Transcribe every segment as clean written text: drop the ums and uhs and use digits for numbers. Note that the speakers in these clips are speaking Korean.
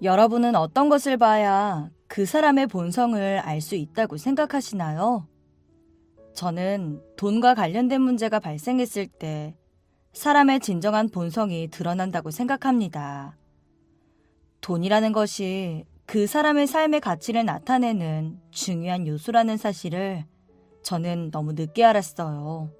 여러분은 어떤 것을 봐야 그 사람의 본성을 알 수 있다고 생각하시나요? 저는 돈과 관련된 문제가 발생했을 때 사람의 진정한 본성이 드러난다고 생각합니다. 돈이라는 것이 그 사람의 삶의 가치를 나타내는 중요한 요소라는 사실을 저는 너무 늦게 알았어요.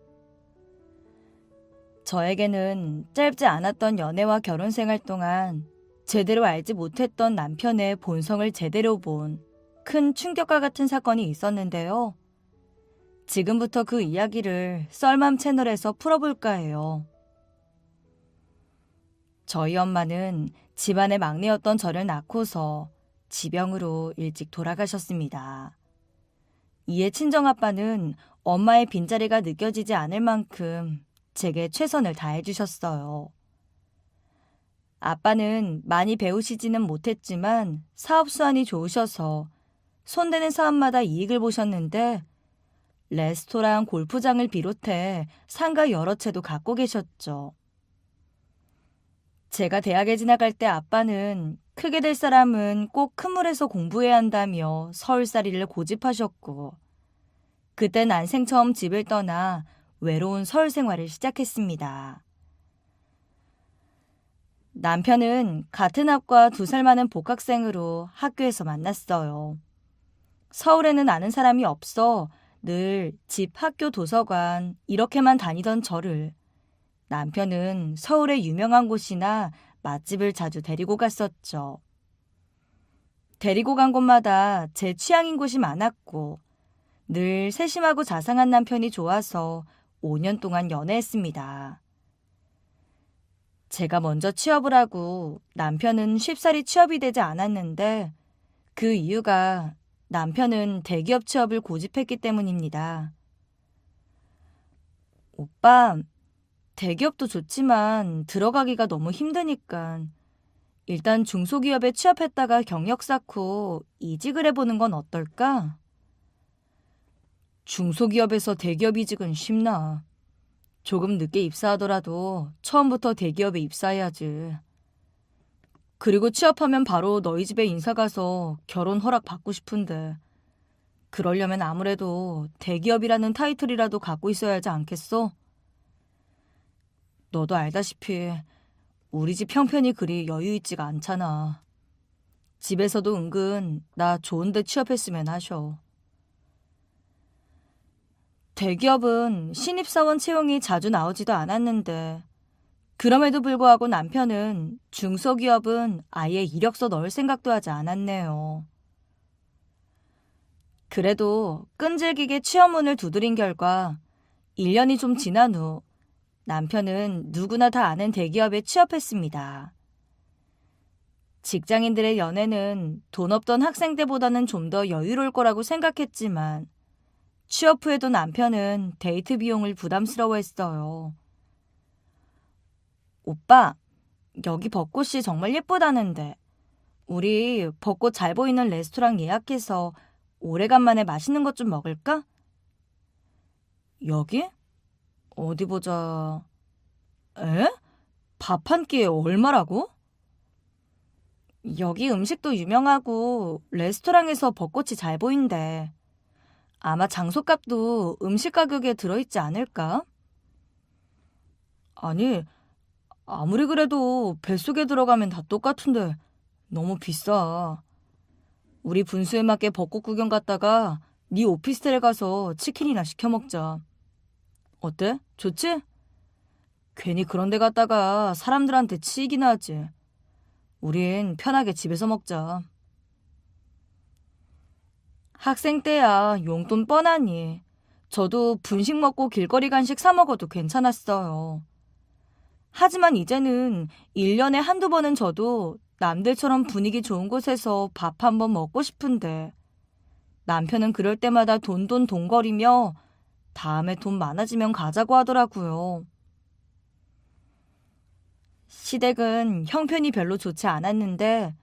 저에게는 짧지 않았던 연애와 결혼 생활 동안 제대로 알지 못했던 남편의 본성을 제대로 본 큰 충격과 같은 사건이 있었는데요. 지금부터 그 이야기를 썰맘 채널에서 풀어볼까 해요. 저희 엄마는 집안의 막내였던 저를 낳고서 지병으로 일찍 돌아가셨습니다. 이에 친정아빠는 엄마의 빈자리가 느껴지지 않을 만큼 제게 최선을 다해주셨어요. 아빠는 많이 배우시지는 못했지만 사업 수완이 좋으셔서 손대는 사업마다 이익을 보셨는데 레스토랑, 골프장을 비롯해 상가 여러 채도 갖고 계셨죠. 제가 대학에 진학할 때 아빠는 크게 될 사람은 꼭 큰 물에서 공부해야 한다며 서울살이를 고집하셨고 그때 난생 처음 집을 떠나 외로운 서울 생활을 시작했습니다. 남편은 같은 학과 2살 많은 복학생으로 학교에서 만났어요. 서울에는 아는 사람이 없어 늘 집, 학교, 도서관 이렇게만 다니던 저를 남편은 서울의 유명한 곳이나 맛집을 자주 데리고 갔었죠. 데리고 간 곳마다 제 취향인 곳이 많았고 늘 세심하고 자상한 남편이 좋아서 5년 동안 연애했습니다. 제가 먼저 취업을 하고 남편은 쉽사리 취업이 되지 않았는데 그 이유가 남편은 대기업 취업을 고집했기 때문입니다. 오빠, 대기업도 좋지만 들어가기가 너무 힘드니까 일단 중소기업에 취업했다가 경력 쌓고 이직을 해보는 건 어떨까? 중소기업에서 대기업 이직은 쉽나? 조금 늦게 입사하더라도 처음부터 대기업에 입사해야지. 그리고 취업하면 바로 너희 집에 인사 가서 결혼 허락 받고 싶은데 그러려면 아무래도 대기업이라는 타이틀이라도 갖고 있어야 하지 않겠어? 너도 알다시피 우리 집 형편이 그리 여유 있지가 않잖아. 집에서도 은근 나 좋은 데 취업했으면 하셔. 대기업은 신입사원 채용이 자주 나오지도 않았는데 그럼에도 불구하고 남편은 중소기업은 아예 이력서 넣을 생각도 하지 않았네요. 그래도 끈질기게 취업문을 두드린 결과 1년이 좀 지난 후 남편은 누구나 다 아는 대기업에 취업했습니다. 직장인들의 연애는 돈 없던 학생 때보다는 좀 더 여유로울 거라고 생각했지만 취업 후에도 남편은 데이트 비용을 부담스러워했어요. 오빠, 여기 벚꽃이 정말 예쁘다는데 우리 벚꽃 잘 보이는 레스토랑 예약해서 오래간만에 맛있는 것 좀 먹을까? 여기? 어디 보자. 에? 밥 한 끼에 얼마라고? 여기 음식도 유명하고 레스토랑에서 벚꽃이 잘 보인대. 아마 장소값도 음식 가격에 들어있지 않을까? 아니, 아무리 그래도 뱃속에 들어가면 다 똑같은데 너무 비싸. 우리 분수에 맞게 벚꽃 구경 갔다가 네 오피스텔에 가서 치킨이나 시켜 먹자. 어때? 좋지? 괜히 그런 데 갔다가 사람들한테 치이기나 하지. 우린 편하게 집에서 먹자. 학생 때야 용돈 뻔하니 저도 분식 먹고 길거리 간식 사 먹어도 괜찮았어요. 하지만 이제는 1년에 한두 번은 저도 남들처럼 분위기 좋은 곳에서 밥 한번 먹고 싶은데 남편은 그럴 때마다 돈거리며 다음에 돈 많아지면 가자고 하더라고요. 시댁은 형편이 별로 좋지 않았는데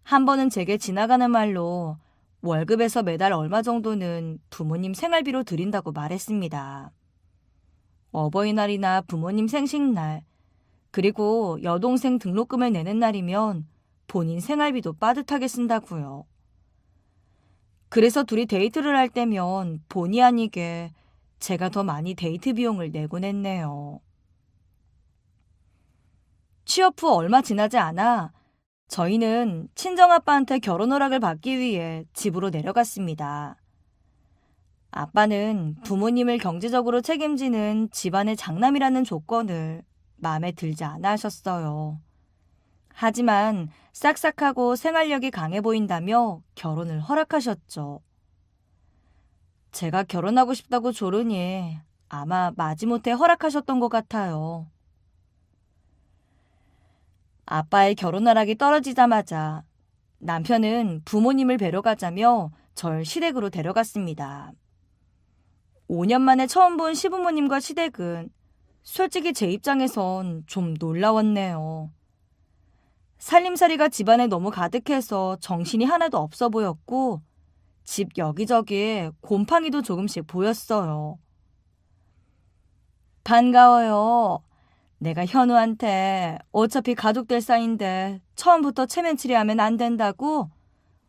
한 번은 제게 지나가는 말로 월급에서 매달 얼마 정도는 부모님 생활비로 드린다고 말했습니다. 어버이날이나 부모님 생신날, 그리고 여동생 등록금을 내는 날이면 본인 생활비도 빠듯하게 쓴다고요. 그래서 둘이 데이트를 할 때면 본의 아니게 제가 더 많이 데이트 비용을 내곤 했네요. 취업 후 얼마 지나지 않아 저희는 친정아빠한테 결혼 허락을 받기 위해 집으로 내려갔습니다. 아빠는 부모님을 경제적으로 책임지는 집안의 장남이라는 조건을 마음에 들지 않아 하셨어요. 하지만 싹싹하고 생활력이 강해 보인다며 결혼을 허락하셨죠. 제가 결혼하고 싶다고 조르니 아마 마지못해 허락하셨던 것 같아요. 아빠의 결혼 허락이 떨어지자마자 남편은 부모님을 뵈러 가자며 절 시댁으로 데려갔습니다. 5년 만에 처음 본 시부모님과 시댁은 솔직히 제 입장에선 좀 놀라웠네요. 살림살이가 집안에 너무 가득해서 정신이 하나도 없어 보였고 집 여기저기에 곰팡이도 조금씩 보였어요. 반가워요. 내가 현우한테 어차피 가족들 사이인데 처음부터 체면치레하면 안 된다고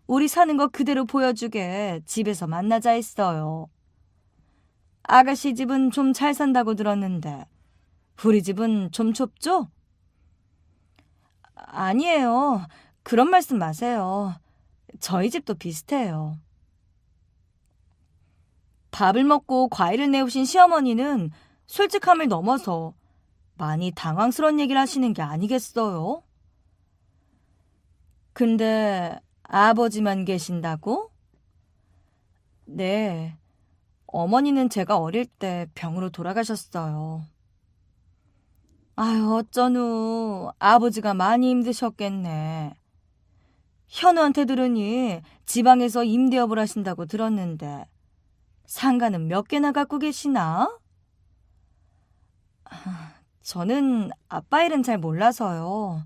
우리 사는 거 그대로 보여주게 집에서 만나자 했어요. 아가씨 집은 좀 잘 산다고 들었는데 우리 집은 좀 좁죠? 아니에요. 그런 말씀 마세요. 저희 집도 비슷해요. 밥을 먹고 과일을 내오신 시어머니는 솔직함을 넘어서 많이 당황스러운 얘기를 하시는 게 아니겠어요? 근데 아버지만 계신다고? 네. 어머니는 제가 어릴 때 병으로 돌아가셨어요. 아유, 어쩌누 아버지가 많이 힘드셨겠네. 현우한테 들으니 지방에서 임대업을 하신다고 들었는데 상가는 몇 개나 갖고 계시나? 저는 아빠 일은 잘 몰라서요.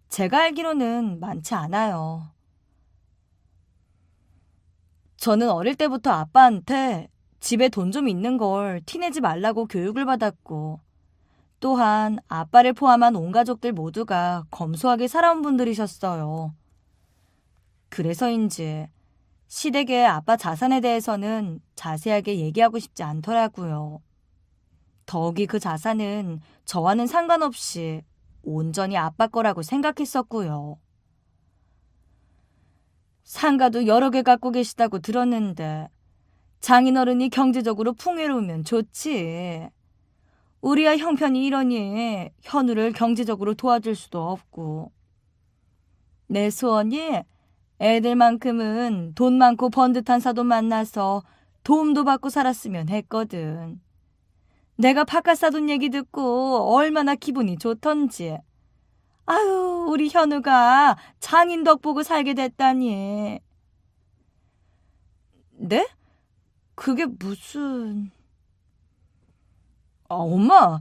제가 알기로는 많지 않아요. 저는 어릴 때부터 아빠한테 집에 돈 좀 있는 걸 티내지 말라고 교육을 받았고 또한 아빠를 포함한 온 가족들 모두가 검소하게 살아온 분들이셨어요. 그래서인지 시댁의 아빠 자산에 대해서는 자세하게 얘기하고 싶지 않더라고요. 더욱이 그 자산은 저와는 상관없이 온전히 아빠 거라고 생각했었고요. 상가도 여러 개 갖고 계시다고 들었는데 장인어른이 경제적으로 풍요로우면 좋지. 우리야 형편이 이러니 현우를 경제적으로 도와줄 수도 없고. 내 소원이 애들만큼은 돈 많고 번듯한 사돈 만나서 도움도 받고 살았으면 했거든. 내가 바깥 사돈 얘기 듣고 얼마나 기분이 좋던지. 아유, 우리 현우가 장인 덕 보고 살게 됐다니. 네? 그게 무슨... 엄마,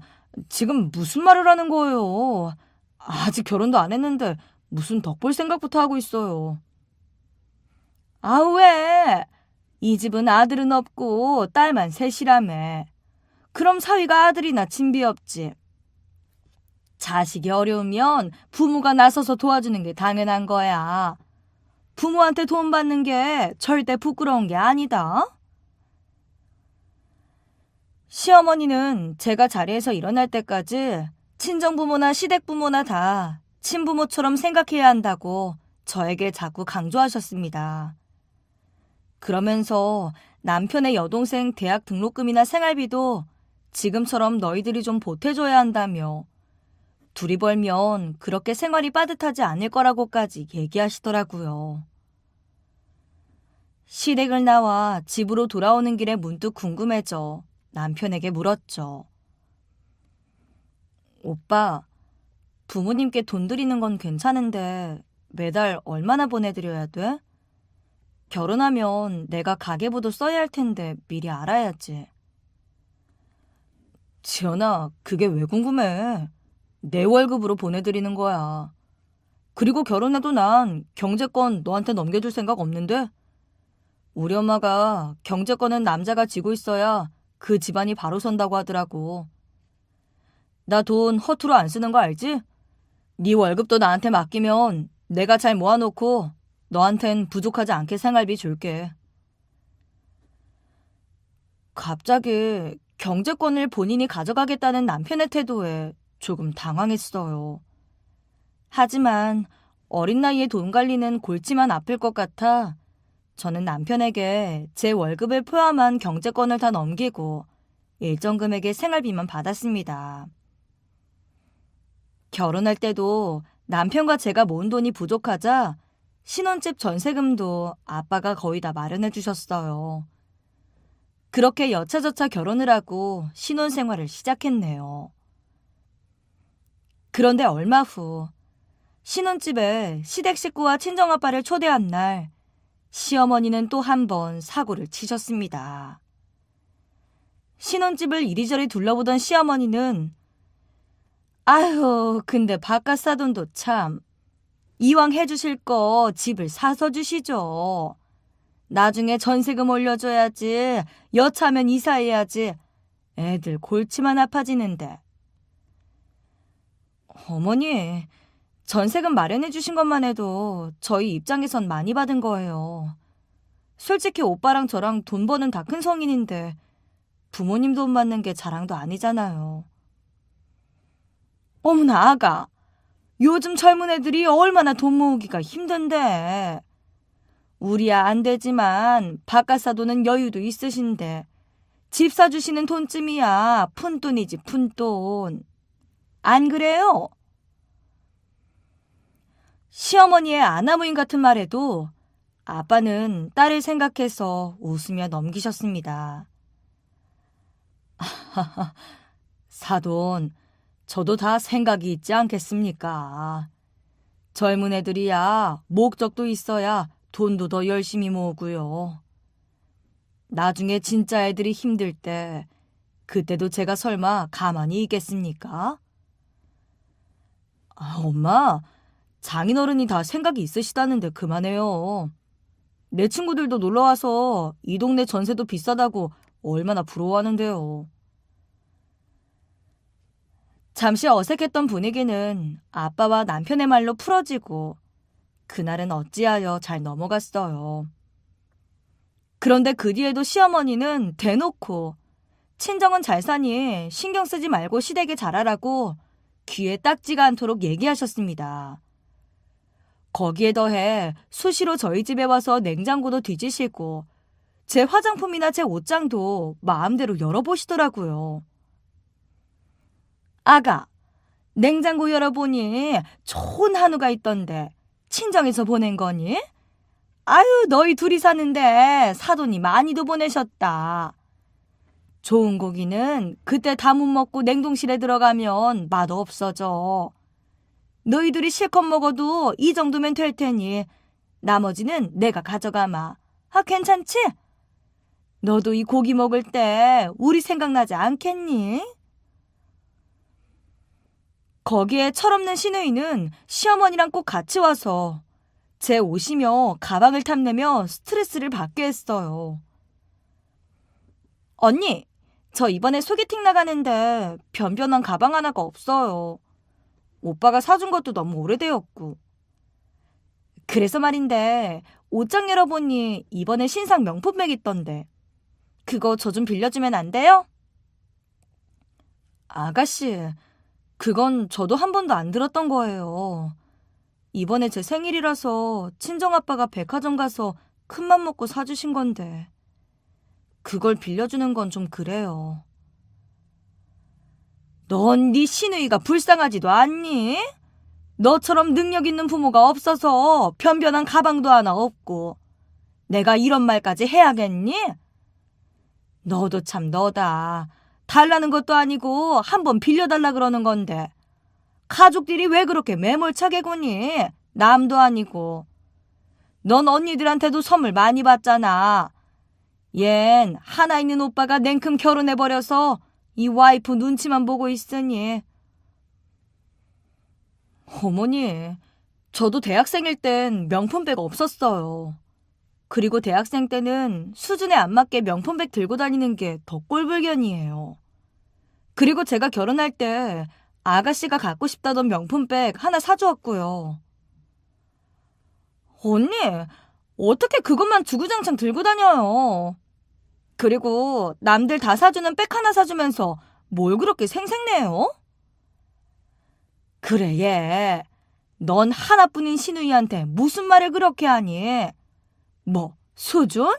지금 무슨 말을 하는 거예요? 아직 결혼도 안 했는데 무슨 덕 볼 생각부터 하고 있어요. 아, 왜? 이 집은 아들은 없고 딸만 셋이라며. 그럼 사위가 아들이나 친비 없지. 자식이 어려우면 부모가 나서서 도와주는 게 당연한 거야. 부모한테 돈 받는 게 절대 부끄러운 게 아니다. 시어머니는 제가 자리에서 일어날 때까지 친정부모나 시댁부모나 다 친부모처럼 생각해야 한다고 저에게 자꾸 강조하셨습니다. 그러면서 남편의 여동생 대학 등록금이나 생활비도 지금처럼 너희들이 좀 보태줘야 한다며 둘이 벌면 그렇게 생활이 빠듯하지 않을 거라고까지 얘기하시더라고요. 시댁을 나와 집으로 돌아오는 길에 문득 궁금해져 남편에게 물었죠. 오빠, 부모님께 돈 드리는 건 괜찮은데 매달 얼마나 보내드려야 돼? 결혼하면 내가 가계부도 써야 할 텐데 미리 알아야지. 지연아, 그게 왜 궁금해? 내 월급으로 보내드리는 거야. 그리고 결혼해도 난 경제권 너한테 넘겨줄 생각 없는데? 우리 엄마가 경제권은 남자가 쥐고 있어야 그 집안이 바로 선다고 하더라고. 나 돈 허투루 안 쓰는 거 알지? 네 월급도 나한테 맡기면 내가 잘 모아놓고 너한텐 부족하지 않게 생활비 줄게. 갑자기 경제권을 본인이 가져가겠다는 남편의 태도에 조금 당황했어요. 하지만 어린 나이에 돈 관리는 골치만 아플 것 같아 저는 남편에게 제 월급을 포함한 경제권을 다 넘기고 일정 금액의 생활비만 받았습니다. 결혼할 때도 남편과 제가 모은 돈이 부족하자 신혼집 전세금도 아빠가 거의 다 마련해 주셨어요. 그렇게 여차저차 결혼을 하고 신혼생활을 시작했네요. 그런데 얼마 후 신혼집에 시댁 식구와 친정아빠를 초대한 날 시어머니는 또 한 번 사고를 치셨습니다. 신혼집을 이리저리 둘러보던 시어머니는 아휴, 근데 바깥 사돈도 참 이왕 해주실 거 집을 사서 주시죠. 나중에 전세금 올려줘야지, 여차하면 이사해야지. 애들 골치만 아파지는데. 어머니, 전세금 마련해 주신 것만 해도 저희 입장에선 많이 받은 거예요. 솔직히 오빠랑 저랑 돈 버는 다 큰 성인인데 부모님 돈 받는 게 자랑도 아니잖아요. 어머나 아가, 요즘 젊은 애들이 얼마나 돈 모으기가 힘든데. 우리야 안 되지만 바깥 사도는 여유도 있으신데 집 사주시는 돈쯤이야 푼돈이지 푼돈. 안 그래요? 시어머니의 아나무인 같은 말에도 아빠는 딸을 생각해서 웃으며 넘기셨습니다. 사돈, 저도 다 생각이 있지 않겠습니까? 젊은 애들이야 목적도 있어야 돈도 더 열심히 모으고요. 나중에 진짜 애들이 힘들 때 그때도 제가 설마 가만히 있겠습니까? 엄마, 장인어른이 다 생각이 있으시다는데 그만해요. 내 친구들도 놀러와서 이 동네 전세도 비싸다고 얼마나 부러워하는데요. 잠시 어색했던 분위기는 아빠와 남편의 말로 풀어지고 그날은 어찌하여 잘 넘어갔어요. 그런데 그 뒤에도 시어머니는 대놓고 친정은 잘 사니 신경 쓰지 말고 시댁에 잘하라고 귀에 딱지가 않도록 얘기하셨습니다. 거기에 더해 수시로 저희 집에 와서 냉장고도 뒤지시고 제 화장품이나 제 옷장도 마음대로 열어보시더라고요. 아가, 냉장고 열어보니 좋은 한우가 있던데 친정에서 보낸 거니? 아유, 너희 둘이 사는데 사돈이 많이도 보내셨다. 좋은 고기는 그때 다 못 먹고 냉동실에 들어가면 맛 없어져. 너희들이 실컷 먹어도 이 정도면 될 테니 나머지는 내가 가져가마. 괜찮지? 너도 이 고기 먹을 때 우리 생각나지 않겠니? 거기에 철없는 시누이는 시어머니랑 꼭 같이 와서 제 옷이며 가방을 탐내며 스트레스를 받게 했어요. 언니, 저 이번에 소개팅 나가는데 변변한 가방 하나가 없어요. 오빠가 사준 것도 너무 오래되었고. 그래서 말인데 옷장 열어보니 이번에 신상 명품백 있던데 그거 저 좀 빌려주면 안 돼요? 아가씨, 그건 저도 한 번도 안 들었던 거예요. 이번에 제 생일이라서 친정아빠가 백화점 가서 큰맘 먹고 사주신 건데 그걸 빌려주는 건 좀 그래요. 넌 네 시누이가 불쌍하지도 않니? 너처럼 능력 있는 부모가 없어서 변변한 가방도 하나 없고 내가 이런 말까지 해야겠니? 너도 참 너다. 달라는 것도 아니고 한번 빌려달라 그러는 건데 가족들이 왜 그렇게 매몰차게 구니? 남도 아니고. 넌 언니들한테도 선물 많이 받잖아. 얜 하나 있는 오빠가 냉큼 결혼해버려서 이 와이프 눈치만 보고 있으니. 어머니, 저도 대학생일 땐 명품백 없었어요. 그리고 대학생 때는 수준에 안 맞게 명품백 들고 다니는 게 더 꼴불견이에요. 그리고 제가 결혼할 때 아가씨가 갖고 싶다던 명품백 하나 사주었고요. 언니, 어떻게 그것만 주구장창 들고 다녀요? 그리고 남들 다 사주는 백 하나 사주면서 뭘 그렇게 생색내요? 그래, 얘. 넌 하나뿐인 신우이한테 무슨 말을 그렇게 하니? 뭐, 수준?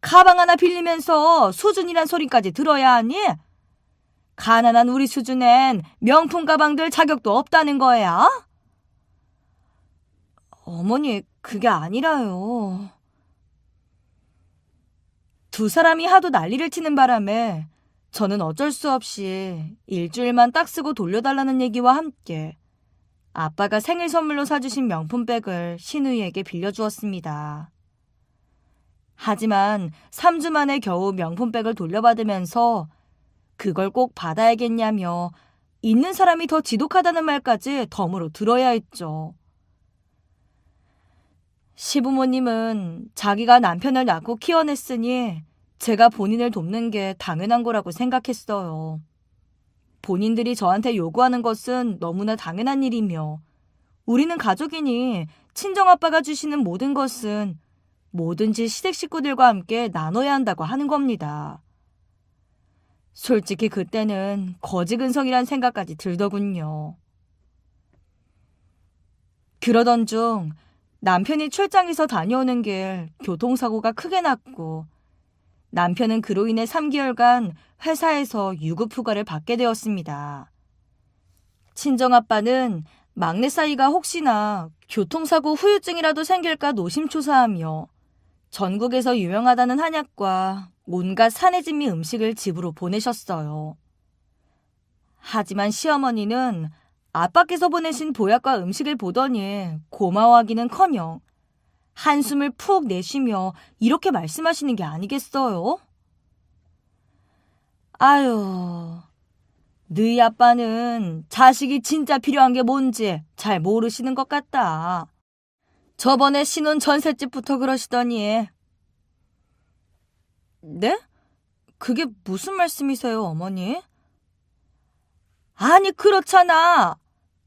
가방 하나 빌리면서 수준이란 소리까지 들어야 하니? 가난한 우리 수준엔 명품 가방들 자격도 없다는 거야? 어머니, 그게 아니라요. 두 사람이 하도 난리를 치는 바람에 저는 어쩔 수 없이 일주일만 딱 쓰고 돌려달라는 얘기와 함께 아빠가 생일 선물로 사주신 명품백을 신우이에게 빌려주었습니다. 하지만 3주 만에 겨우 명품백을 돌려받으면서 그걸 꼭 받아야겠냐며 있는 사람이 더 지독하다는 말까지 덤으로 들어야 했죠. 시부모님은 자기가 남편을 낳고 키워냈으니 제가 본인을 돕는 게 당연한 거라고 생각했어요. 본인들이 저한테 요구하는 것은 너무나 당연한 일이며 우리는 가족이니 친정아빠가 주시는 모든 것은 뭐든지 시댁 식구들과 함께 나눠야 한다고 하는 겁니다. 솔직히 그때는 거지근성이란 생각까지 들더군요. 그러던 중 남편이 출장에서 다녀오는 길 교통사고가 크게 났고 남편은 그로 인해 3개월간 회사에서 유급휴가를 받게 되었습니다. 친정아빠는 막내 사이가 혹시나 교통사고 후유증이라도 생길까 노심초사하며 전국에서 유명하다는 한약과 온갖 산해진미 음식을 집으로 보내셨어요. 하지만 시어머니는 아빠께서 보내신 보약과 음식을 보더니 고마워하기는커녕 한숨을 푹 내쉬며 이렇게 말씀하시는 게 아니겠어요? 아유, 너희 아빠는 자식이 진짜 필요한 게 뭔지 잘 모르시는 것 같다. 저번에 신혼 전셋집부터 그러시더니. 네? 그게 무슨 말씀이세요, 어머니? 아니, 그렇잖아.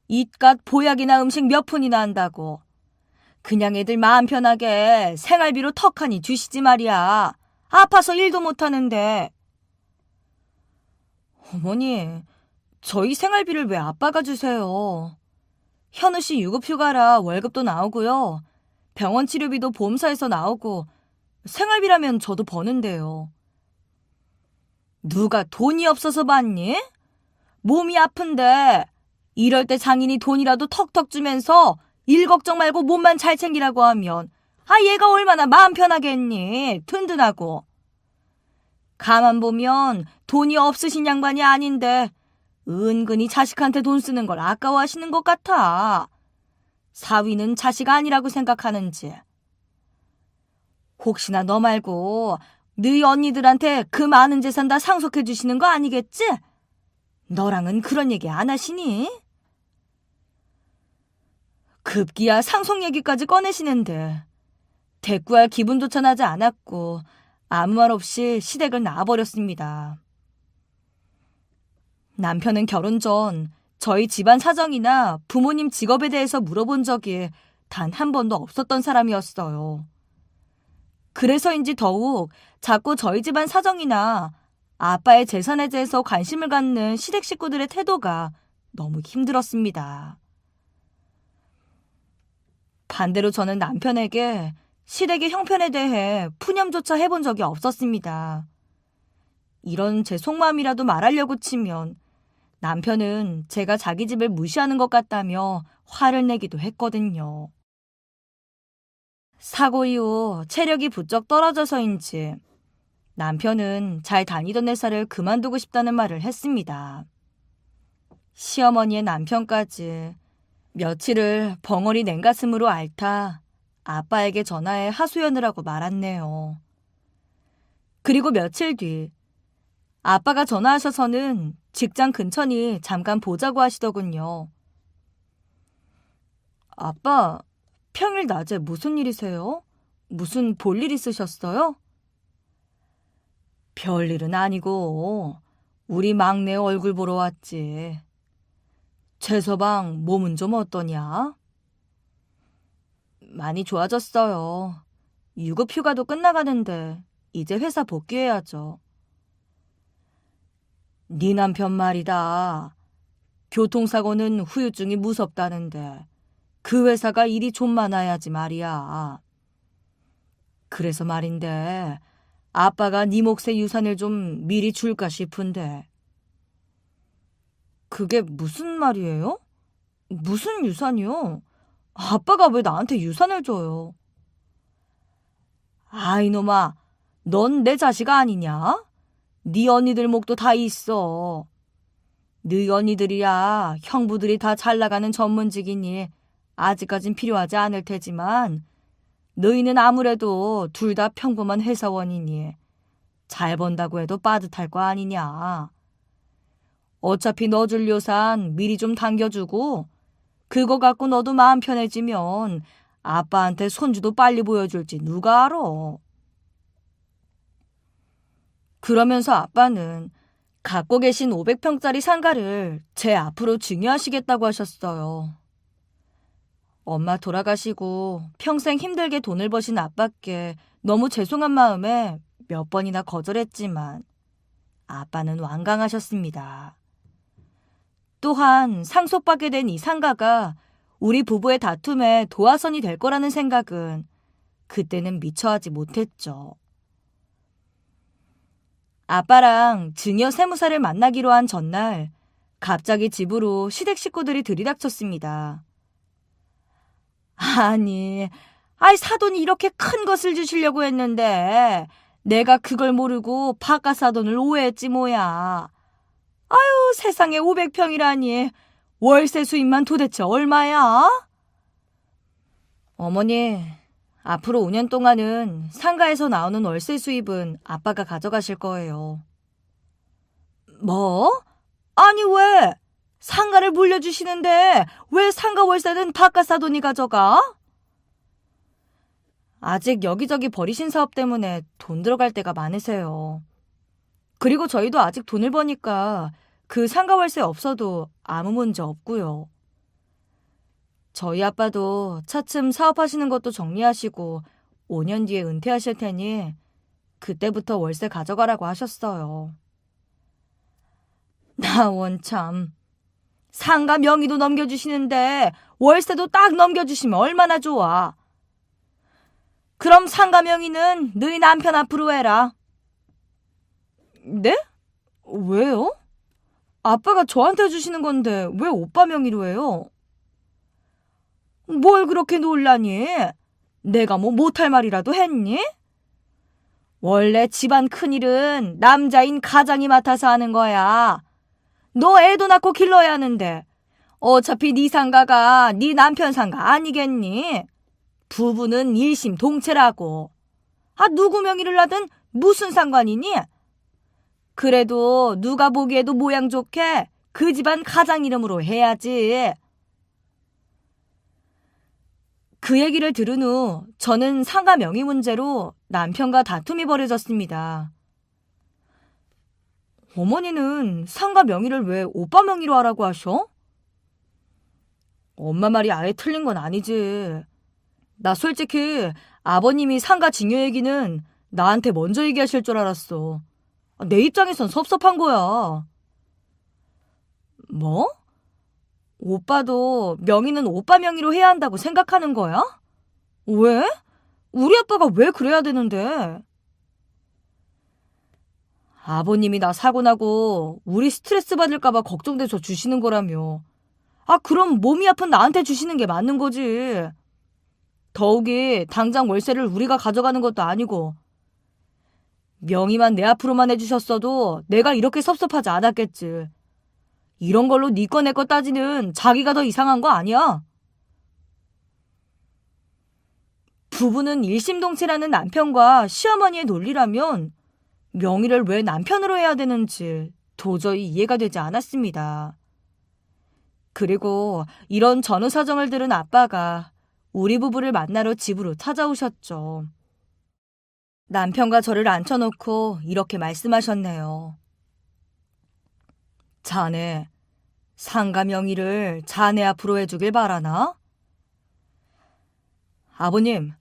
이깟 보약이나 음식 몇 푼이나 한다고. 그냥 애들 마음 편하게 생활비로 턱하니 주시지 말이야. 아파서 일도 못하는데. 어머니, 저희 생활비를 왜 아빠가 주세요? 현우 씨 유급휴가라 월급도 나오고요. 병원 치료비도 보험사에서 나오고 생활비라면 저도 버는데요. 누가 돈이 없어서 받니? 몸이 아픈데 이럴 때 장인이 돈이라도 턱턱 주면서 일 걱정 말고 몸만 잘 챙기라고 하면 얘가 얼마나 마음 편하겠니? 든든하고. 가만 보면 돈이 없으신 양반이 아닌데 은근히 자식한테 돈 쓰는 걸 아까워하시는 것 같아. 사위는 자식 아니라고 생각하는지. 혹시나 너 말고 너희 언니들한테 그 많은 재산 다 상속해 주시는 거 아니겠지? 너랑은 그런 얘기 안 하시니? 급기야 상속 얘기까지 꺼내시는데 대꾸할 기분조차 나지 않았고 아무 말 없이 시댁을 나와버렸습니다. 남편은 결혼 전 저희 집안 사정이나 부모님 직업에 대해서 물어본 적이 단 한 번도 없었던 사람이었어요. 그래서인지 더욱 자꾸 저희 집안 사정이나 아빠의 재산에 대해서 관심을 갖는 시댁 식구들의 태도가 너무 힘들었습니다. 반대로 저는 남편에게 시댁의 형편에 대해 푸념조차 해본 적이 없었습니다. 이런 제 속마음이라도 말하려고 치면 남편은 제가 자기 집을 무시하는 것 같다며 화를 내기도 했거든요. 사고 이후 체력이 부쩍 떨어져서인지 남편은 잘 다니던 회사를 그만두고 싶다는 말을 했습니다. 시어머니의 남편까지 며칠을 벙어리 냉가슴으로 앓다 아빠에게 전화해 하소연을 하고 말았네요. 그리고 며칠 뒤 아빠가 전화하셔서는 직장 근처니 잠깐 보자고 하시더군요. 아빠, 평일 낮에 무슨 일이세요? 무슨 볼일 있으셨어요? 별일은 아니고 우리 막내 얼굴 보러 왔지. 최서방 몸은 좀 어떠냐? 많이 좋아졌어요. 유급휴가도 끝나가는데 이제 회사 복귀해야죠. 네 남편 말이다. 교통사고는 후유증이 무섭다는데 그 회사가 일이 좀 많아야지 말이야. 그래서 말인데 아빠가 네 몫의 유산을 좀 미리 줄까 싶은데. 그게 무슨 말이에요? 무슨 유산이요? 아빠가 왜 나한테 유산을 줘요? 아, 이놈아, 넌 내 자식 아니냐? 네 언니들 목도 다 있어. 네 언니들이야 형부들이 다 잘나가는 전문직이니 아직까진 필요하지 않을 테지만 너희는 아무래도 둘 다 평범한 회사원이니 잘 번다고 해도 빠듯할 거 아니냐. 어차피 너 줄 요산 미리 좀 당겨주고 그거 갖고 너도 마음 편해지면 아빠한테 손주도 빨리 보여줄지 누가 알아. 그러면서 아빠는 갖고 계신 500평짜리 상가를 제 앞으로 증여하시겠다고 하셨어요. 엄마 돌아가시고 평생 힘들게 돈을 버신 아빠께 너무 죄송한 마음에 몇 번이나 거절했지만 아빠는 완강하셨습니다. 또한 상속받게 된 이 상가가 우리 부부의 다툼에 도화선이 될 거라는 생각은 그때는 미처 하지 못했죠. 아빠랑 증여 세무사를 만나기로 한 전날 갑자기 집으로 시댁 식구들이 들이닥쳤습니다. 아니, 사돈이 이렇게 큰 것을 주시려고 했는데 내가 그걸 모르고 바깥 사돈을 오해했지 뭐야. 아유, 세상에 500평이라니. 월세 수입만 도대체 얼마야? 어머니, 앞으로 5년 동안은 상가에서 나오는 월세 수입은 아빠가 가져가실 거예요. 뭐? 아니 왜? 상가를 물려주시는데 왜 상가 월세는 바깥 사돈이 가져가? 아직 여기저기 버리신 사업 때문에 돈 들어갈 때가 많으세요. 그리고 저희도 아직 돈을 버니까 그 상가 월세 없어도 아무 문제 없고요. 저희 아빠도 차츰 사업하시는 것도 정리하시고 5년 뒤에 은퇴하실 테니 그때부터 월세 가져가라고 하셨어요. 나 원참 상가 명의도 넘겨주시는데 월세도 딱 넘겨주시면 얼마나 좋아. 그럼 상가 명의는 너희 남편 앞으로 해라. 네? 왜요? 아빠가 저한테 주시는 건데 왜 오빠 명의로 해요? 뭘 그렇게 놀라니? 내가 뭐 못할 말이라도 했니? 원래 집안 큰일은 남자인 가장이 맡아서 하는 거야. 너 애도 낳고 길러야 하는데 어차피 네 상가가 네 남편 상가 아니겠니? 부부는 일심동체라고. 누구 명의를 하든 무슨 상관이니? 그래도 누가 보기에도 모양 좋게 그 집안 가장 이름으로 해야지. 그 얘기를 들은 후 저는 상가 명의 문제로 남편과 다툼이 벌어졌습니다. 어머니는 상가 명의를 왜 오빠 명의로 하라고 하셔? 엄마 말이 아예 틀린 건 아니지. 나 솔직히 아버님이 상가 증여 얘기는 나한테 먼저 얘기하실 줄 알았어. 내 입장에선 섭섭한 거야. 뭐? 오빠도 명의는 오빠 명의로 해야 한다고 생각하는 거야? 왜? 우리 아빠가 왜 그래야 되는데? 아버님이 나 사고 나고 우리 스트레스 받을까 봐 걱정돼서 주시는 거라며. 그럼 몸이 아픈 나한테 주시는 게 맞는 거지. 더욱이 당장 월세를 우리가 가져가는 것도 아니고 명의만 내 앞으로만 해주셨어도 내가 이렇게 섭섭하지 않았겠지. 이런 걸로 네 거 내 거 따지는 자기가 더 이상한 거 아니야? 부부는 일심동체라는 남편과 시어머니의 논리라면 명의를 왜 남편으로 해야 되는지 도저히 이해가 되지 않았습니다. 그리고 이런 전후 사정을 들은 아빠가 우리 부부를 만나러 집으로 찾아오셨죠. 남편과 저를 앉혀놓고 이렇게 말씀하셨네요. 자네, 상가 명의를 자네 앞으로 해주길 바라나? 아버님,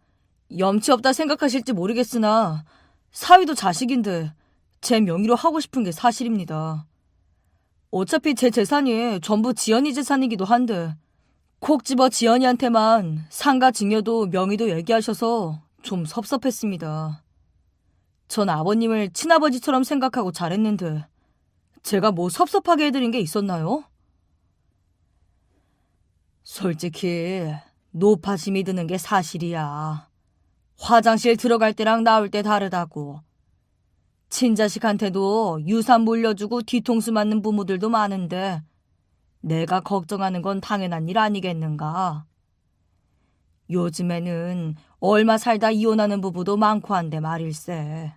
염치 없다 생각하실지 모르겠으나 사위도 자식인데 제 명의로 하고 싶은 게 사실입니다. 어차피 제 재산이 전부 지연이 재산이기도 한데 콕 집어 지연이한테만 상가 증여도 명의도 얘기하셔서 좀 섭섭했습니다. 전 아버님을 친아버지처럼 생각하고 잘했는데 제가 뭐 섭섭하게 해드린 게 있었나요? 솔직히 노파심이 드는 게 사실이야. 화장실 들어갈 때랑 나올 때 다르다고. 친자식한테도 유산 물려주고 뒤통수 맞는 부모들도 많은데 내가 걱정하는 건 당연한 일 아니겠는가. 요즘에는 얼마 살다 이혼하는 부부도 많고 한데 말일세.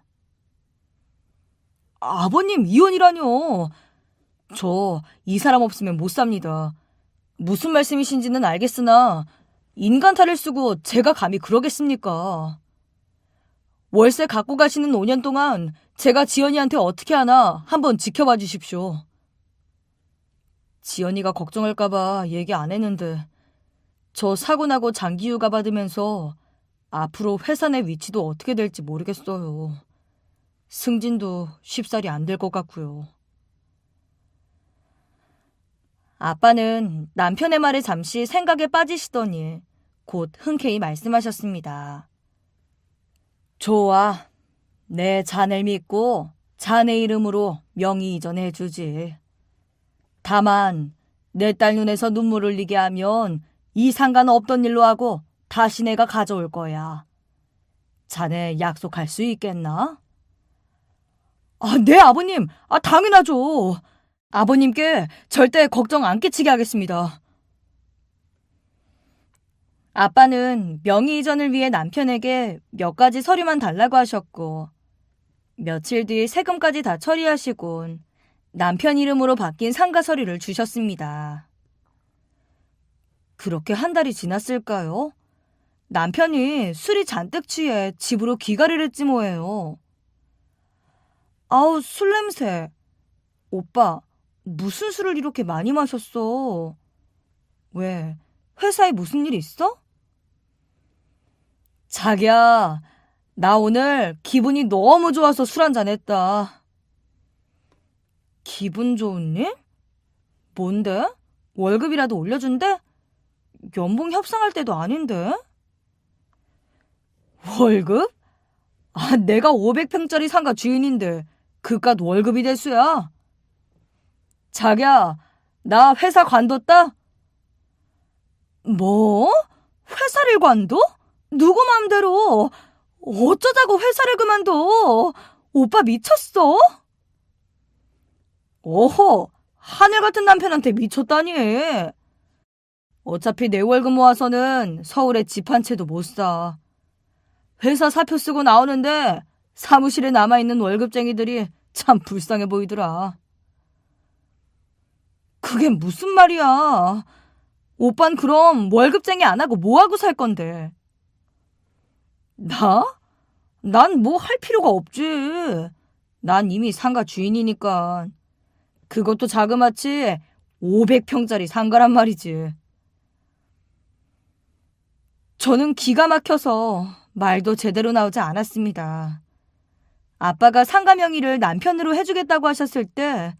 아버님, 이혼이라뇨. 저 이 사람 없으면 못 삽니다. 무슨 말씀이신지는 알겠으나 인간 탈을 쓰고 제가 감히 그러겠습니까? 월세 갖고 가시는 5년 동안 제가 지연이한테 어떻게 하나 한번 지켜봐 주십시오. 지연이가 걱정할까봐 얘기 안 했는데 저 사고 나고 장기휴가 받으면서 앞으로 회사 내 위치도 어떻게 될지 모르겠어요. 승진도 쉽사리 안 될 것 같고요. 아빠는 남편의 말에 잠시 생각에 빠지시더니 곧 흔쾌히 말씀하셨습니다. 좋아. 내 자네를 믿고 자네 이름으로 명의 이전해 주지. 다만 내 딸 눈에서 눈물 흘리게 하면 이 상관 없던 일로 하고 다시 내가 가져올 거야. 자네 약속할 수 있겠나? 네, 아버님. 당연하죠. 아버님께 절대 걱정 안 끼치게 하겠습니다. 아빠는 명의 이전을 위해 남편에게 몇 가지 서류만 달라고 하셨고 며칠 뒤 세금까지 다 처리하시곤 남편 이름으로 바뀐 상가 서류를 주셨습니다. 그렇게 한 달이 지났을까요? 남편이 술이 잔뜩 취해 집으로 귀가를 했지 뭐예요. 아우, 술 냄새. 오빠, 무슨 술을 이렇게 많이 마셨어? 왜, 회사에 무슨 일 있어? 자기야, 나 오늘 기분이 너무 좋아서 술 한잔 했다. 기분 좋은 일? 뭔데? 월급이라도 올려준대? 연봉 협상할 때도 아닌데? 월급? 내가 500평짜리 상가 주인인데 그깟 월급이 대수야? 자기야, 나 회사 관뒀다? 뭐? 회사를 관둬? 누구 맘대로? 어쩌자고 회사를 그만둬? 오빠 미쳤어? 오호, 하늘 같은 남편한테 미쳤다니. 어차피 내 월급 모아서는 서울에 집 한 채도 못 사. 회사 사표 쓰고 나오는데 사무실에 남아있는 월급쟁이들이 참 불쌍해 보이더라. 그게 무슨 말이야. 오빤 그럼 월급쟁이 안 하고 뭐 하고 살 건데? 나? 난 뭐 할 필요가 없지. 난 이미 상가 주인이니까. 그것도 자그마치 500평짜리 상가란 말이지. 저는 기가 막혀서 말도 제대로 나오지 않았습니다. 아빠가 상가 명의를 남편으로 해주겠다고 하셨을 때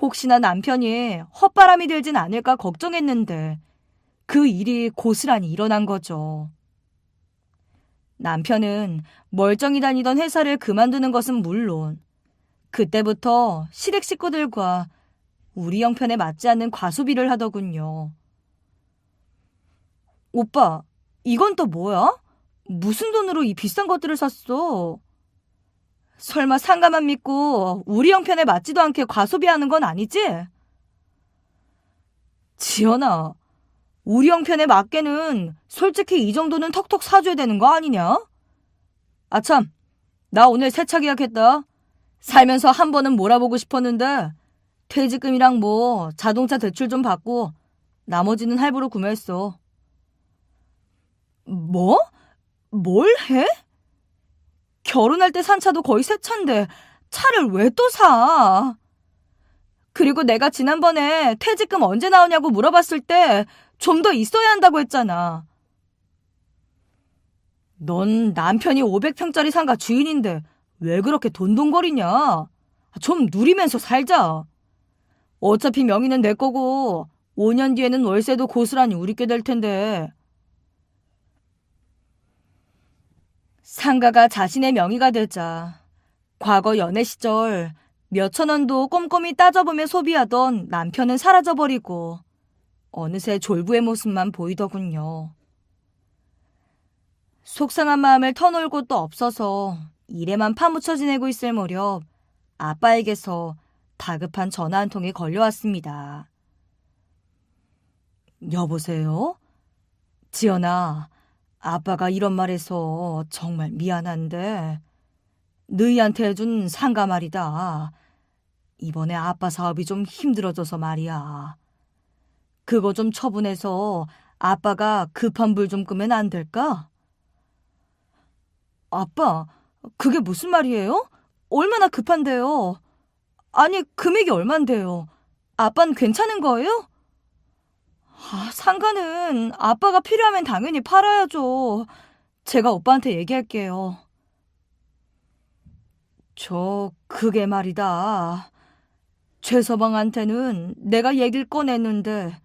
혹시나 남편이 헛바람이 들진 않을까 걱정했는데 그 일이 고스란히 일어난 거죠. 남편은 멀쩡히 다니던 회사를 그만두는 것은 물론 그때부터 시댁 식구들과 우리 형편에 맞지 않는 과소비를 하더군요. 오빠, 이건 또 뭐야? 무슨 돈으로 이 비싼 것들을 샀어? 설마 상가만 믿고 우리 형편에 맞지도 않게 과소비하는 건 아니지? 지연아, 우리 형편에 맞게는 솔직히 이 정도는 턱턱 사줘야 되는 거 아니냐? 아참, 나 오늘 세차 계약했다. 살면서 한 번은 몰아보고 싶었는데 퇴직금이랑 뭐 자동차 대출 좀 받고 나머지는 할부로 구매했어. 뭐? 뭘 해? 결혼할 때 산 차도 거의 새 차인데 차를 왜 또 사? 그리고 내가 지난번에 퇴직금 언제 나오냐고 물어봤을 때 좀 더 있어야 한다고 했잖아. 넌 남편이 500평짜리 상가 주인인데 왜 그렇게 돈돈거리냐? 좀 누리면서 살자. 어차피 명의는 내 거고 5년 뒤에는 월세도 고스란히 우리께 될 텐데. 상가가 자신의 명의가 되자 과거 연애 시절 몇천 원도 꼼꼼히 따져보며 소비하던 남편은 사라져버리고 어느새 졸부의 모습만 보이더군요. 속상한 마음을 터놓을 곳도 없어서 일에만 파묻혀 지내고 있을 무렵 아빠에게서 다급한 전화 한 통이 걸려왔습니다. 여보세요? 지연아, 아빠가 이런 말해서 정말 미안한데 너희한테 해준 상가 말이다. 이번에 아빠 사업이 좀 힘들어져서 말이야. 그거 좀 처분해서 아빠가 급한 불 좀 끄면 안 될까? 아빠, 그게 무슨 말이에요? 얼마나 급한데요? 아니, 금액이 얼만데요? 아빠는 괜찮은 거예요? 상가는 아빠가 필요하면 당연히 팔아야죠. 제가 오빠한테 얘기할게요. 그게 말이다. 최서방한테는 내가 얘기를 꺼냈는데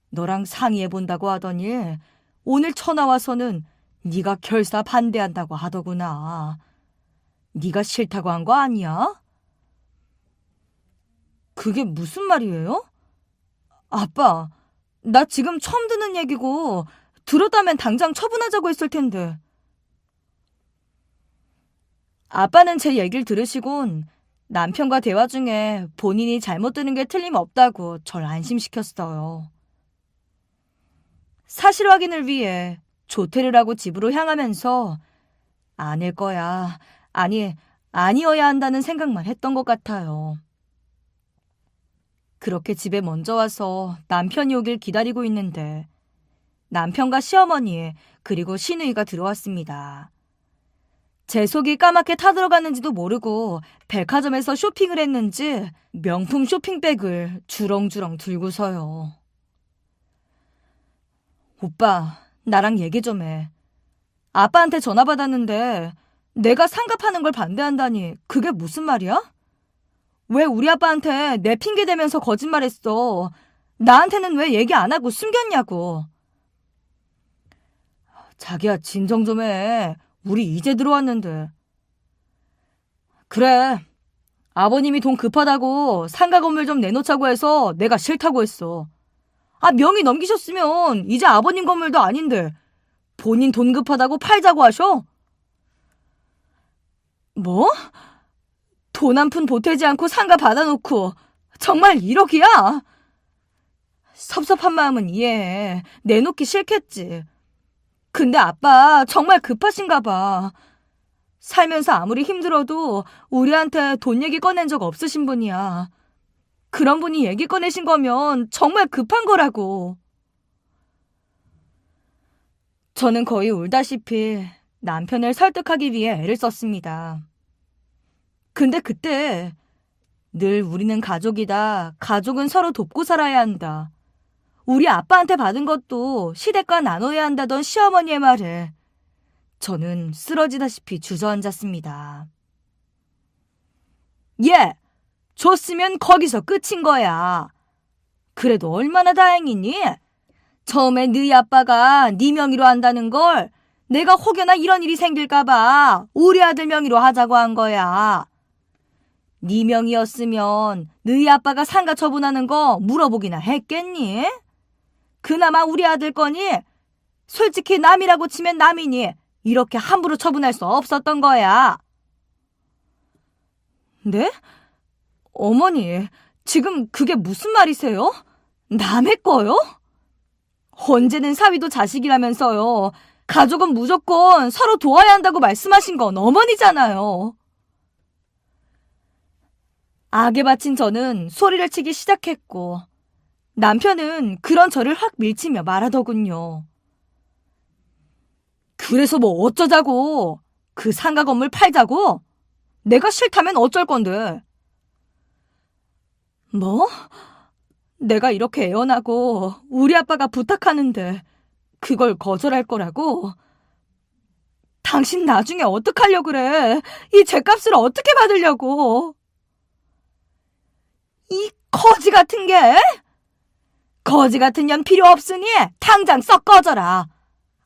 너랑 상의해본다고 하더니 오늘 전화 와서는 네가 결사 반대한다고 하더구나. 네가 싫다고 한 거 아니야? 그게 무슨 말이에요? 아빠, 나 지금 처음 듣는 얘기고 들었다면 당장 처분하자고 했을 텐데. 아빠는 제 얘기를 들으시곤 남편과 대화 중에 본인이 잘못 들은 게 틀림없다고 절 안심시켰어요. 사실 확인을 위해 조퇴를 하고 집으로 향하면서 아닐 거야. 아니어야 한다는 생각만 했던 것 같아요. 그렇게 집에 먼저 와서 남편이 오길 기다리고 있는데 남편과 시어머니 그리고 시누이가 들어왔습니다. 제 속이 까맣게 타들어갔는지도 모르고 백화점에서 쇼핑을 했는지 명품 쇼핑백을 주렁주렁 들고서요. 오빠, 나랑 얘기 좀 해. 아빠한테 전화 받았는데 내가 상가 파는 걸 반대한다니 그게 무슨 말이야? 왜 우리 아빠한테 내 핑계 대면서 거짓말했어? 나한테는 왜 얘기 안 하고 숨겼냐고. 자기야, 진정 좀 해. 우리 이제 들어왔는데. 그래. 아버님이 돈 급하다고 상가 건물 좀 내놓자고 해서 내가 싫다고 했어. 명의 넘기셨으면 이제 아버님 건물도 아닌데 본인 돈 급하다고 팔자고 하셔? 뭐? 돈 한 푼 보태지 않고 상가 받아놓고 정말 1억이야? 섭섭한 마음은 이해해. 내놓기 싫겠지. 근데 아빠 정말 급하신가 봐. 살면서 아무리 힘들어도 우리한테 돈 얘기 꺼낸 적 없으신 분이야. 그런 분이 얘기 꺼내신 거면 정말 급한 거라고. 저는 거의 울다시피 남편을 설득하기 위해 애를 썼습니다. 근데 그때 늘 우리는 가족이다. 가족은 서로 돕고 살아야 한다. 우리 아빠한테 받은 것도 시댁과 나눠야 한다던 시어머니의 말에 저는 쓰러지다시피 주저앉았습니다. 줬으면 거기서 끝인 거야. 그래도 얼마나 다행이니? 처음에 너희 아빠가 네 명의로 한다는 걸 내가 혹여나 이런 일이 생길까봐 우리 아들 명의로 하자고 한 거야. 네 명의였으면 너희 아빠가 상가 처분하는 거 물어보기나 했겠니? 그나마 우리 아들 거니? 솔직히 남이라고 치면 남이니 이렇게 함부로 처분할 수 없었던 거야. 네? 어머니, 지금 그게 무슨 말이세요? 남의 거요? 언제는 사위도 자식이라면서요. 가족은 무조건 서로 도와야 한다고 말씀하신 건 어머니잖아요. 악에 바친 저는 소리를 치기 시작했고 남편은 그런 저를 확 밀치며 말하더군요. 그래서 뭐 어쩌자고? 그 상가 건물 팔자고? 내가 싫다면 어쩔 건데? 뭐? 내가 이렇게 애원하고 우리 아빠가 부탁하는데 그걸 거절할 거라고? 당신 나중에 어떡하려고 그래? 이 죗값을 어떻게 받으려고? 이 거지 같은 게? 거지 같은 년 필요 없으니 당장 썩 꺼져라.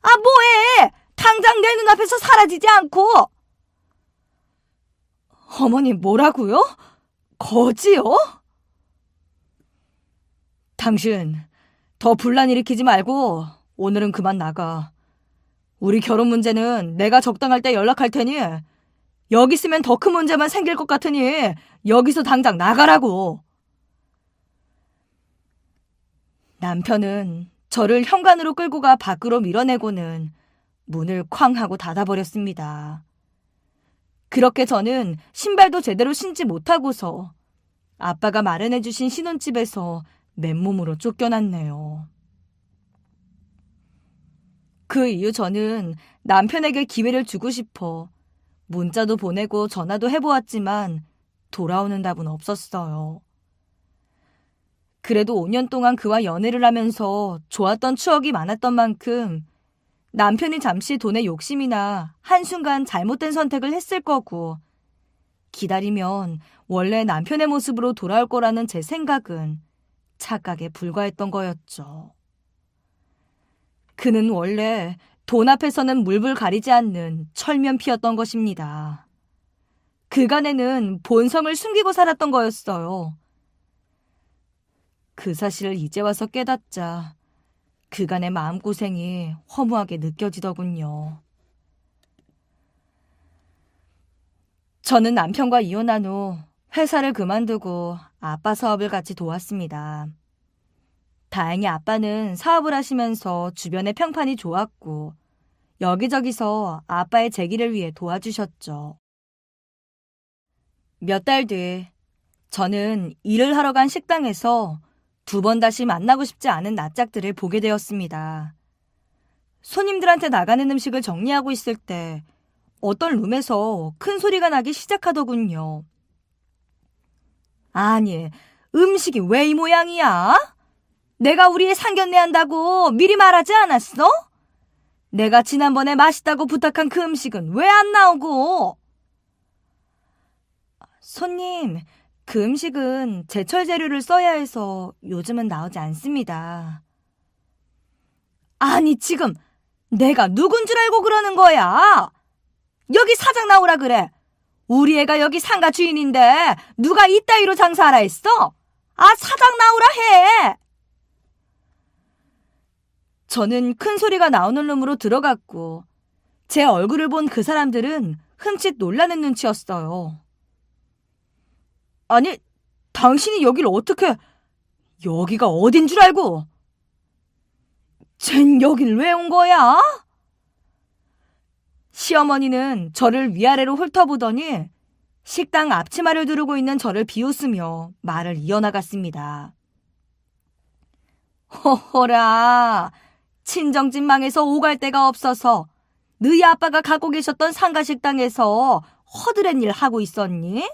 아, 뭐해? 당장 내 눈앞에서 사라지지 않고. 어머니, 뭐라고요? 거지요? 당신 더 분란 일으키지 말고 오늘은 그만 나가. 우리 결혼 문제는 내가 적당할 때 연락할 테니 여기 있으면 더 큰 문제만 생길 것 같으니 여기서 당장 나가라고. 남편은 저를 현관으로 끌고 가 밖으로 밀어내고는 문을 쾅 하고 닫아버렸습니다. 그렇게 저는 신발도 제대로 신지 못하고서 아빠가 마련해주신 신혼집에서 맨몸으로 쫓겨났네요. 그 이후 저는 남편에게 기회를 주고 싶어 문자도 보내고 전화도 해보았지만 돌아오는 답은 없었어요. 그래도 5년 동안 그와 연애를 하면서 좋았던 추억이 많았던 만큼 남편이 잠시 돈에 욕심이나 한순간 잘못된 선택을 했을 거고 기다리면 원래 남편의 모습으로 돌아올 거라는 제 생각은 착각에 불과했던 거였죠. 그는 원래 돈 앞에서는 물불 가리지 않는 철면피였던 것입니다. 그간에는 본성을 숨기고 살았던 거였어요. 그 사실을 이제 와서 깨닫자 그간의 마음고생이 허무하게 느껴지더군요. 저는 남편과 이혼한 후 회사를 그만두고 아빠 사업을 같이 도왔습니다. 다행히 아빠는 사업을 하시면서 주변의 평판이 좋았고 여기저기서 아빠의 재기를 위해 도와주셨죠. 몇 달 뒤 저는 일을 하러 간 식당에서 2번 다시 만나고 싶지 않은 낯짝들을 보게 되었습니다. 손님들한테 나가는 음식을 정리하고 있을 때 어떤 룸에서 큰 소리가 나기 시작하더군요. 아니, 음식이 왜 이 모양이야? 내가 우리 애 상견례 한다고 미리 말하지 않았어? 내가 지난번에 맛있다고 부탁한 그 음식은 왜 안 나오고? 손님, 그 음식은 제철 재료를 써야 해서 요즘은 나오지 않습니다. 아니, 지금 내가 누군 줄 알고 그러는 거야? 여기 사장 나오라 그래. 우리 애가 여기 상가 주인인데 누가 이따위로 장사하라 했어? 아, 사장 나오라 해. 저는 큰 소리가 나오는 룸으로 들어갔고 제 얼굴을 본 그 사람들은 흠칫 놀라는 눈치였어요. 아니, 당신이 여길 어떻게... 여기가 어딘 줄 알고? 쟨 여길 왜 온 거야? 시어머니는 저를 위아래로 훑어보더니 식당 앞치마를 두르고 있는 저를 비웃으며 말을 이어나갔습니다. 허허라, 친정집 망해서 오갈 데가 없어서 너희 아빠가 갖고 계셨던 상가식당에서 허드렛 일 하고 있었니?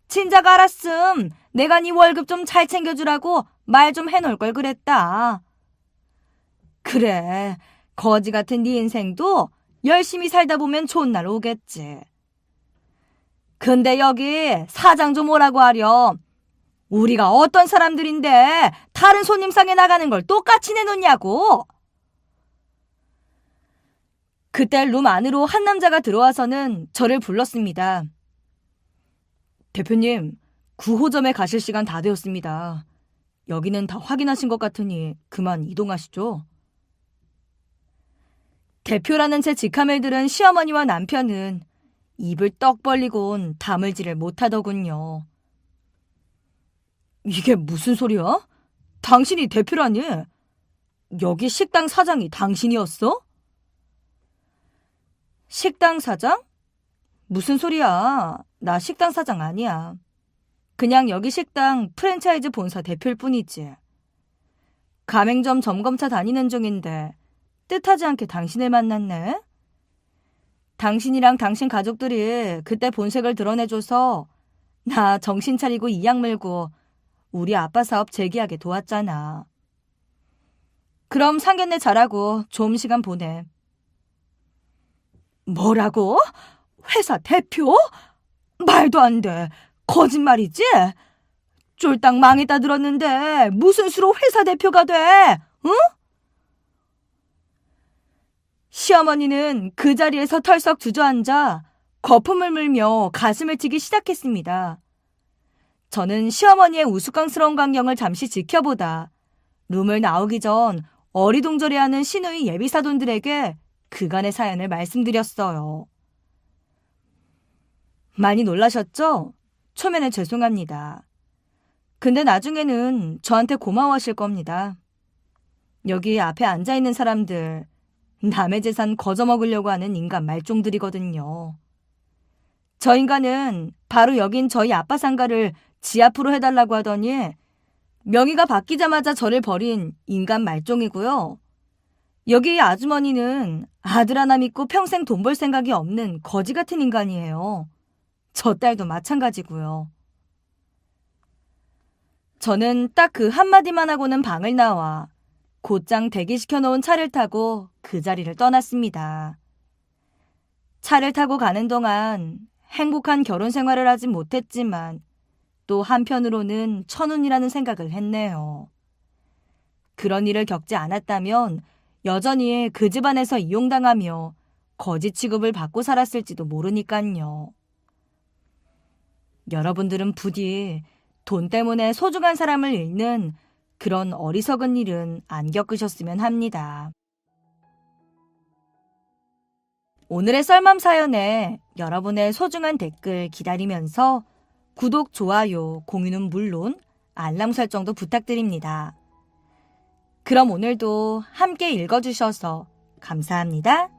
진작 알았음 내가 네 월급 좀 잘 챙겨주라고 말 좀 해놓을 걸 그랬다. 그래, 거지 같은 네 인생도 열심히 살다 보면 좋은 날 오겠지. 근데 여기 사장 좀 오라고 하렴. 우리가 어떤 사람들인데 다른 손님상에 나가는 걸 똑같이 내놓냐고. 그때 룸 안으로 한 남자가 들어와서는 저를 불렀습니다. 대표님, 9호점에 가실 시간 다 되었습니다. 여기는 다 확인하신 것 같으니 그만 이동하시죠. 대표라는 제 직함을 들은 시어머니와 남편은 입을 떡 벌리곤 다물지를 못하더군요. 이게 무슨 소리야? 당신이 대표라니? 여기 식당 사장이 당신이었어? 식당 사장? 무슨 소리야? 나 식당 사장 아니야. 그냥 여기 식당 프랜차이즈 본사 대표일 뿐이지. 가맹점 점검차 다니는 중인데 뜻하지 않게 당신을 만났네? 당신이랑 당신 가족들이 그때 본색을 드러내줘서 나 정신 차리고 이악 물고 우리 아빠 사업 재기하게 도왔잖아. 그럼 상견례 잘하고 좋은 시간 보내. 뭐라고? 회사 대표? 말도 안 돼. 거짓말이지? 쫄딱 망했다 들었는데 무슨 수로 회사 대표가 돼? 응? 시어머니는 그 자리에서 털썩 주저앉아 거품을 물며 가슴을 치기 시작했습니다. 저는 시어머니의 우스꽝스러운 광경을 잠시 지켜보다 룸을 나오기 전 어리둥절해하는 시누이 예비사돈들에게 그간의 사연을 말씀드렸어요. 많이 놀라셨죠? 초면에 죄송합니다. 근데 나중에는 저한테 고마워하실 겁니다. 여기 앞에 앉아있는 사람들, 남의 재산 거저먹으려고 하는 인간 말종들이거든요. 저 인간은 바로 여긴 저희 아빠 상가를 지 앞으로 해달라고 하더니 명의가 바뀌자마자 저를 버린 인간 말종이고요. 여기 아주머니는 아들 하나 믿고 평생 돈 벌 생각이 없는 거지 같은 인간이에요. 저 딸도 마찬가지고요. 저는 딱 그 한마디만 하고는 방을 나와 곧장 대기시켜놓은 차를 타고 그 자리를 떠났습니다. 차를 타고 가는 동안 행복한 결혼 생활을 하진 못했지만 또 한편으로는 천운이라는 생각을 했네요. 그런 일을 겪지 않았다면 여전히 그 집안에서 이용당하며 거지 취급을 받고 살았을지도 모르니깐요. 여러분들은 부디 돈 때문에 소중한 사람을 잃는 그런 어리석은 일은 안 겪으셨으면 합니다. 오늘의 썰맘 사연에 여러분의 소중한 댓글 기다리면서 구독, 좋아요, 공유는 물론 알람 설정도 부탁드립니다. 그럼 오늘도 함께 읽어주셔서 감사합니다.